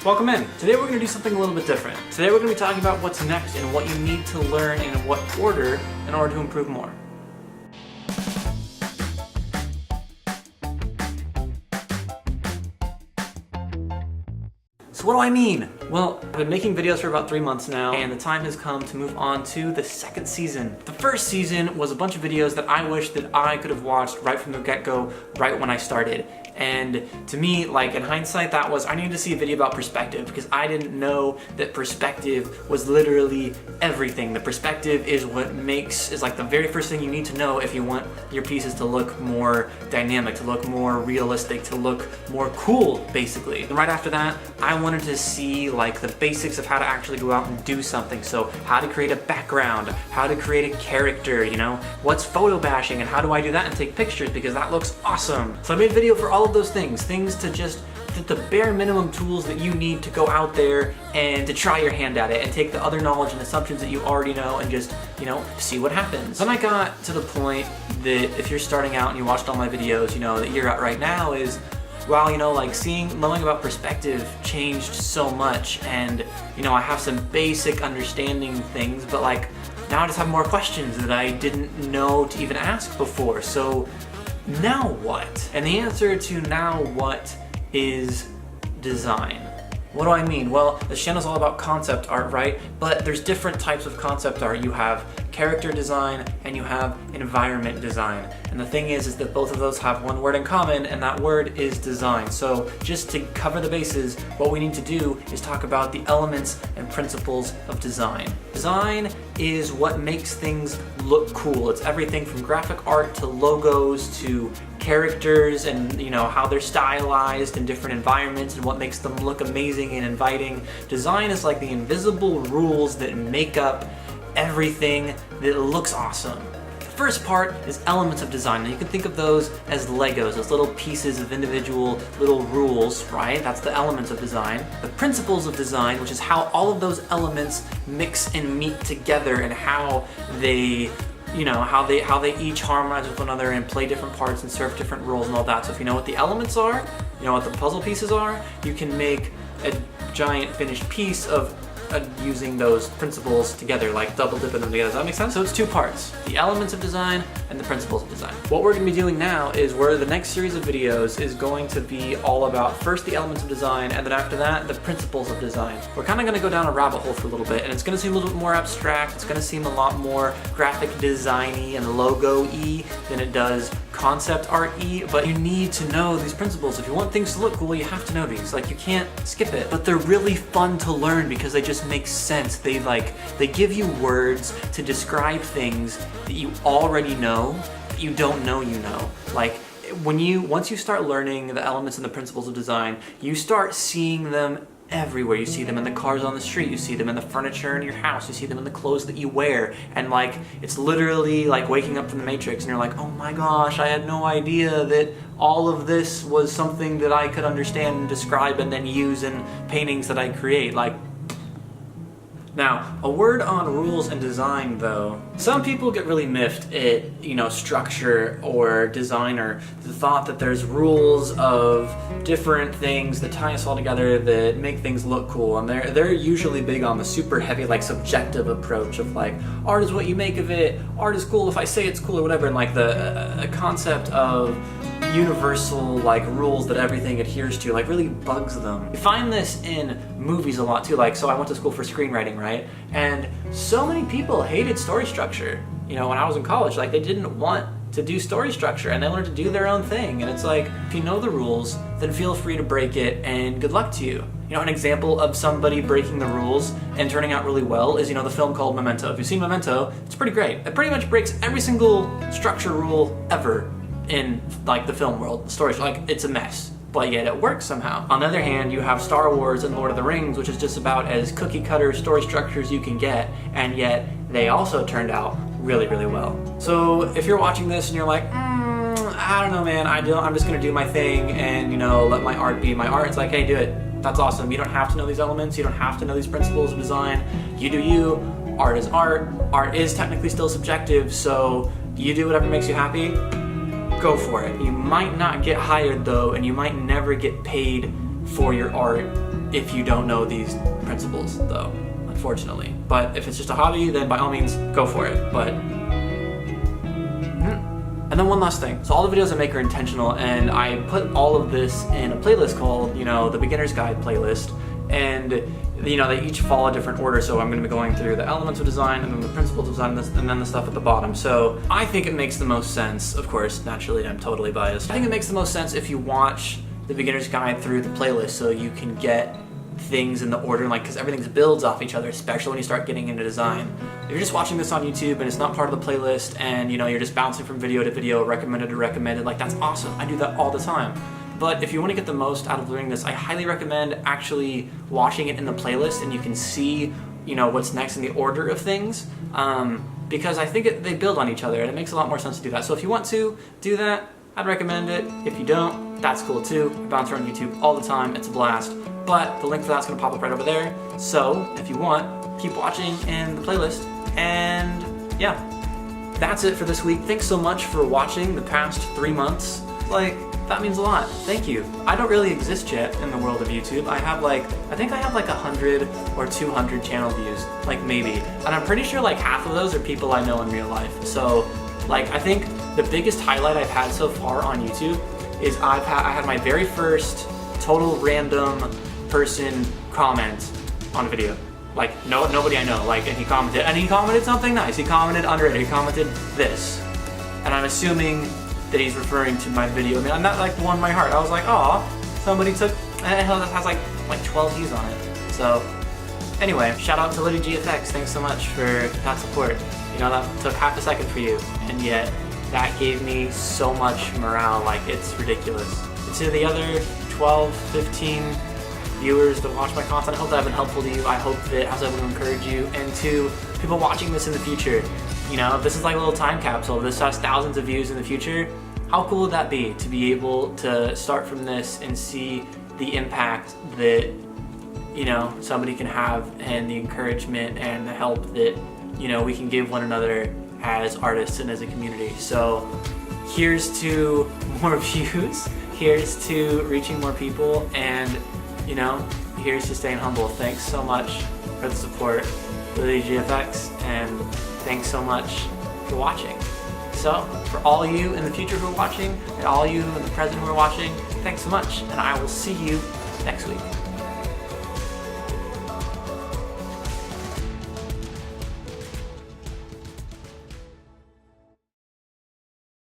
Welcome in. Today we're going to do something a little bit different. Today we're going to be talking about what's next and what you need to learn and in what order in order to improve more. So what do I mean? Well, I've been making videos for about 3 months now, and the time has come to move on to the second season. The first season was a bunch of videos that I wish that I could have watched right from the get-go, right when I started. And to me, like in hindsight, that was, I needed to see a video about perspective because I didn't know that perspective was literally everything. The perspective is what is like the very first thing you need to know if you want your pieces to look more dynamic, to look more realistic, to look more cool, basically. And right after that, I wanted to see like the basics of how to actually go out and do something. So how to create a background, how to create a character, you know, what's photo bashing and how do I do that and take pictures because that looks awesome. So I made a video for all of those things to just the bare minimum tools that you need to go out there and to try your hand at it and take the other knowledge and assumptions that you already know and just, you know, see what happens. Then I got to the point that if you're starting out and you watched all my videos, you know, that you're at right now is, well, you know, like knowing about perspective changed so much and, you know, I have some basic understanding things, but like now I just have more questions that I didn't know to even ask before. So now what? And the answer to now what is design. What do I mean? Well, this channel is all about concept art, right? But there's different types of concept art. You have character design and you have environment design. And the thing is that both of those have one word in common, and that word is design. So just to cover the bases, what we need to do is talk about the elements and principles of design. Design is what makes things look cool. It's everything from graphic art to logos to characters and, you know, how they're stylized in different environments and what makes them look amazing and inviting. Design is like the invisible rules that make up everything that looks awesome. The first part is elements of design. Now you can think of those as Legos, as little pieces of individual little rules, right? That's the elements of design. The principles of design, which is how all of those elements mix and meet together and how they, you know, how they each harmonize with one another and play different parts and serve different roles and all that. So if you know what the elements are, you know what the puzzle pieces are, you can make a giant finished piece of using those principles together, like double dipping them together. Does that make sense? So it's two parts, the elements of design and the principles of design. What we're gonna be doing now is where the next series of videos is going to be all about first the elements of design and then after that, the principles of design. We're kind of gonna go down a rabbit hole for a little bit and it's gonna seem a little bit more abstract. It's gonna seem a lot more graphic design-y and logo-y than it does concept art-y, but you need to know these principles. If you want things to look cool, you have to know these. Like, you can't skip it. But they're really fun to learn because they just make sense. They give you words to describe things that you already know, that you don't know you know. Like, once you start learning the elements and the principles of design, you start seeing them everywhere. You see them in the cars on the street, you see them in the furniture in your house, you see them in the clothes that you wear, and like, it's literally like waking up from the Matrix and you're like, oh my gosh, I had no idea that all of this was something that I could understand and describe and then use in paintings that I create. Like, now, a word on rules and design though. Some people get really miffed at, you know, structure or design or the thought that there's rules of different things that tie us all together that make things look cool. And they're usually big on the super heavy, like, subjective approach of like, art is what you make of it, art is cool if I say it's cool or whatever, and like the concept of universal like rules that everything adheres to like really bugs them. You find this in movies a lot too. Like, so I went to school for screenwriting, right? And so many people hated story structure. You know, when I was in college, like, they didn't want to do story structure and they learned to do their own thing. And it's like, if you know the rules, then feel free to break it and good luck to you. You know, an example of somebody breaking the rules and turning out really well is, you know, the film called Memento. If you've seen Memento, it's pretty great. It pretty much breaks every single structure rule ever in like the film world. The story's like, it's a mess, but yet it works somehow. On the other hand, you have Star Wars and Lord of the Rings, which is just about as cookie cutter story structures you can get, and yet they also turned out really, really well. So if you're watching this and you're like, I don't know, man, I'm just gonna do my thing and, you know, let my art be my art, it's like, hey, do it. That's awesome. You don't have to know these elements, you don't have to know these principles of design. You do you. Art is art. Art is technically still subjective, so you do whatever makes you happy. Go for it. You might not get hired though, and you might never get paid for your art if you don't know these principles, though, unfortunately. But if it's just a hobby, then by all means, go for it. But and then one last thing. So all the videos I make are intentional, and I put all of this in a playlist called, the Beginner's Guide playlist. And, they each follow a different order. So I'm going to be going through the elements of design, and then the principles of design, and then the stuff at the bottom. So I think it makes the most sense, of course, naturally, I'm totally biased. I think it makes the most sense if you watch the Beginner's Guide through the playlist, so you can get things in the order, because everything builds off each other, especially when you start getting into design. If you're just watching this on YouTube and it's not part of the playlist, and you're just bouncing from video to video, recommended to recommended, that's awesome. I do that all the time. But if you want to get the most out of doing this, I highly recommend actually watching it in the playlist, and you can see, what's next in the order of things, because I think they build on each other, and it makes a lot more sense to do that. So if you want to do that, I'd recommend it. If you don't, that's cool too. I bounce around YouTube all the time. It's a blast. But the link for that's going to pop up right over there. So if you want, keep watching in the playlist. And yeah, that's it for this week. Thanks so much for watching the past 3 months. That means a lot. Thank you. I don't really exist yet in the world of YouTube. I think I have 100 or 200 channel views, maybe. And I'm pretty sure half of those are people I know in real life. So I think the biggest highlight I've had so far on YouTube is I had my very first total random person comment on a video. Nobody I know, and he commented something nice. He commented under it, he commented this. And I'm assuming that he's referring to my video. And that warmed my heart. I was like, aw, somebody took, and it has 12 views on it. So anyway, shout out to Liddy GFX. Thanks so much for that support. That took half a second for you, and yet that gave me so much morale, it's ridiculous. To the other 12, 15 viewers that watch my content, I hope that I've been helpful to you. I hope that I was able to encourage you. And to people watching this in the future, if this is a little time capsule, if this has thousands of views in the future, how cool would that be to be able to start from this and see the impact that, somebody can have, and the encouragement and the help that, we can give one another as artists and as a community. So here's to more views, here's to reaching more people, and here's to staying humble. Thanks so much for the support, Liddy GFX, and thanks so much for watching. So for all you in the future who are watching, and all you in the present who are watching, thanks so much, and I will see you next week.